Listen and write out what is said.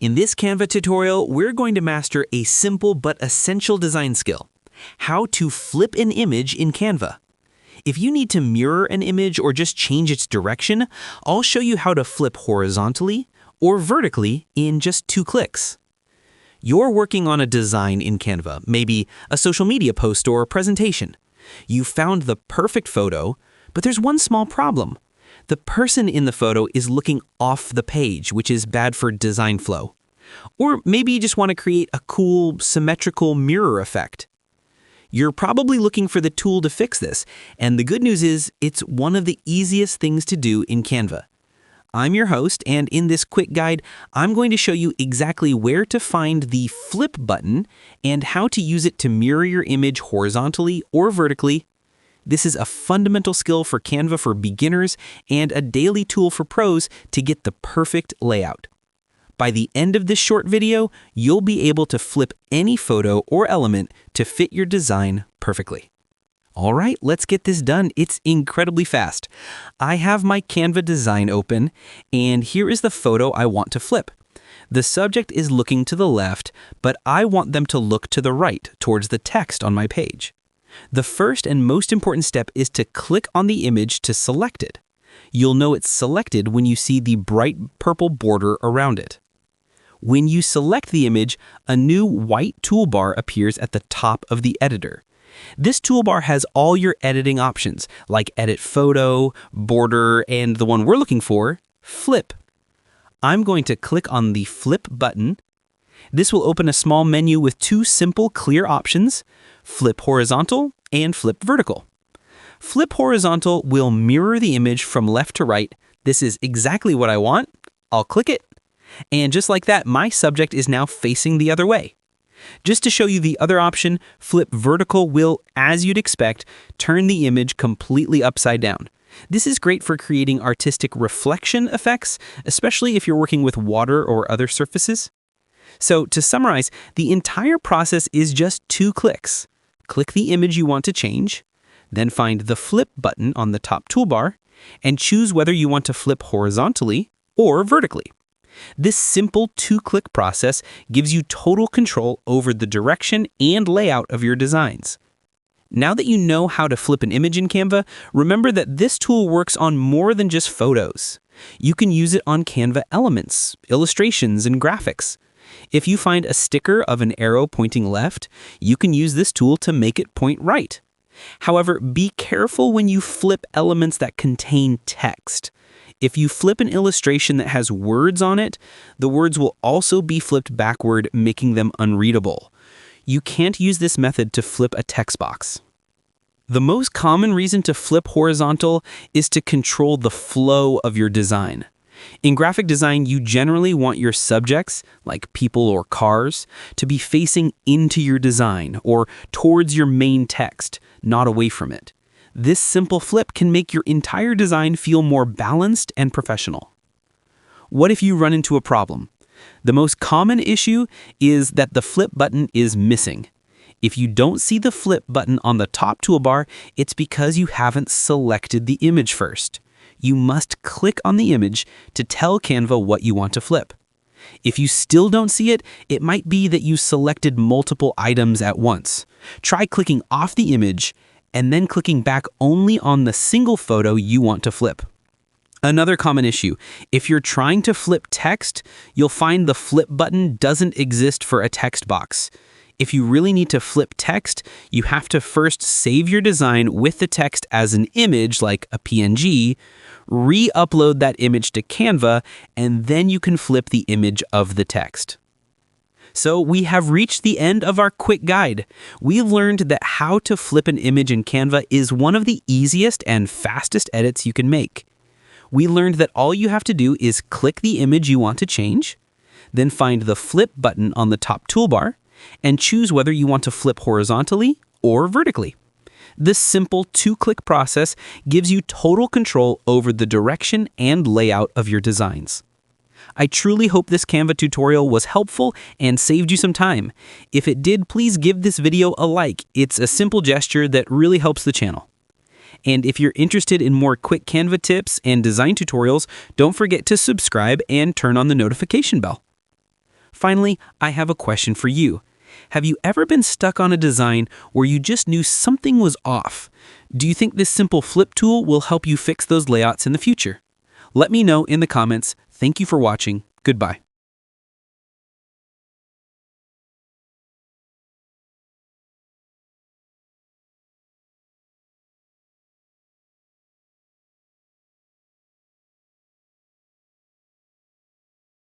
In this Canva tutorial, we're going to master a simple but essential design skill: how to flip an image in Canva. If you need to mirror an image or just change its direction, I'll show you how to flip horizontally or vertically in just 2 clicks. You're working on a design in Canva, maybe a social media post or a presentation. You found the perfect photo, but there's one small problem. The person in the photo is looking off the page, which is bad for design flow. Or maybe you just want to create a cool, symmetrical mirror effect. You're probably looking for the tool to fix this, and the good news is it's one of the easiest things to do in Canva. I'm your host, and in this quick guide, I'm going to show you exactly where to find the flip button and how to use it to mirror your image horizontally or vertically. This is a fundamental skill for Canva for beginners and a daily tool for pros to get the perfect layout. By the end of this short video, you'll be able to flip any photo or element to fit your design perfectly. All right, let's get this done. It's incredibly fast. I have my Canva design open, and here is the photo I want to flip. The subject is looking to the left, but I want them to look to the right, towards the text on my page. The first and most important step is to click on the image to select it. You'll know it's selected when you see the bright purple border around it. When you select the image, a new white toolbar appears at the top of the editor. This toolbar has all your editing options, like Edit Photo, Border, and the one we're looking for, Flip. I'm going to click on the Flip button. This will open a small menu with 2 simple, clear options: Flip Horizontal and Flip Vertical. Flip Horizontal will mirror the image from left to right. This is exactly what I want. I'll click it. And just like that, my subject is now facing the other way. Just to show you the other option, Flip Vertical will, as you'd expect, turn the image completely upside down. This is great for creating artistic reflection effects, especially if you're working with water or other surfaces. So to summarize, the entire process is just 2 clicks. Click the image you want to change, then find the Flip button on the top toolbar, and choose whether you want to flip horizontally or vertically. This simple 2-click process gives you total control over the direction and layout of your designs. Now that you know how to flip an image in Canva, remember that this tool works on more than just photos. You can use it on Canva elements, illustrations, and graphics. If you find a sticker of an arrow pointing left, you can use this tool to make it point right. However, be careful when you flip elements that contain text. If you flip an illustration that has words on it, the words will also be flipped backward, making them unreadable. You can't use this method to flip a text box. The most common reason to flip horizontal is to control the flow of your design. In graphic design, you generally want your subjects, like people or cars, to be facing into your design or towards your main text, not away from it. This simple flip can make your entire design feel more balanced and professional. What if you run into a problem? The most common issue is that the flip button is missing. If you don't see the flip button on the top toolbar, it's because you haven't selected the image first. You must click on the image to tell Canva what you want to flip. If you still don't see it, it might be that you selected multiple items at once. Try clicking off the image and then clicking back only on the single photo you want to flip. Another common issue: if you're trying to flip text, you'll find the flip button doesn't exist for a text box. If you really need to flip text, you have to first save your design with the text as an image, like a PNG, re-upload that image to Canva, and then you can flip the image of the text. So we have reached the end of our quick guide. We've learned that how to flip an image in Canva is one of the easiest and fastest edits you can make. We learned that all you have to do is click the image you want to change, then find the Flip button on the top toolbar, and choose whether you want to flip horizontally or vertically. This simple 2-click process gives you total control over the direction and layout of your designs. I truly hope this Canva tutorial was helpful and saved you some time. If it did, please give this video a like. It's a simple gesture that really helps the channel. And if you're interested in more quick Canva tips and design tutorials, don't forget to subscribe and turn on the notification bell. Finally, I have a question for you. Have you ever been stuck on a design where you just knew something was off? Do you think this simple flip tool will help you fix those layouts in the future? Let me know in the comments. Thank you for watching. Goodbye.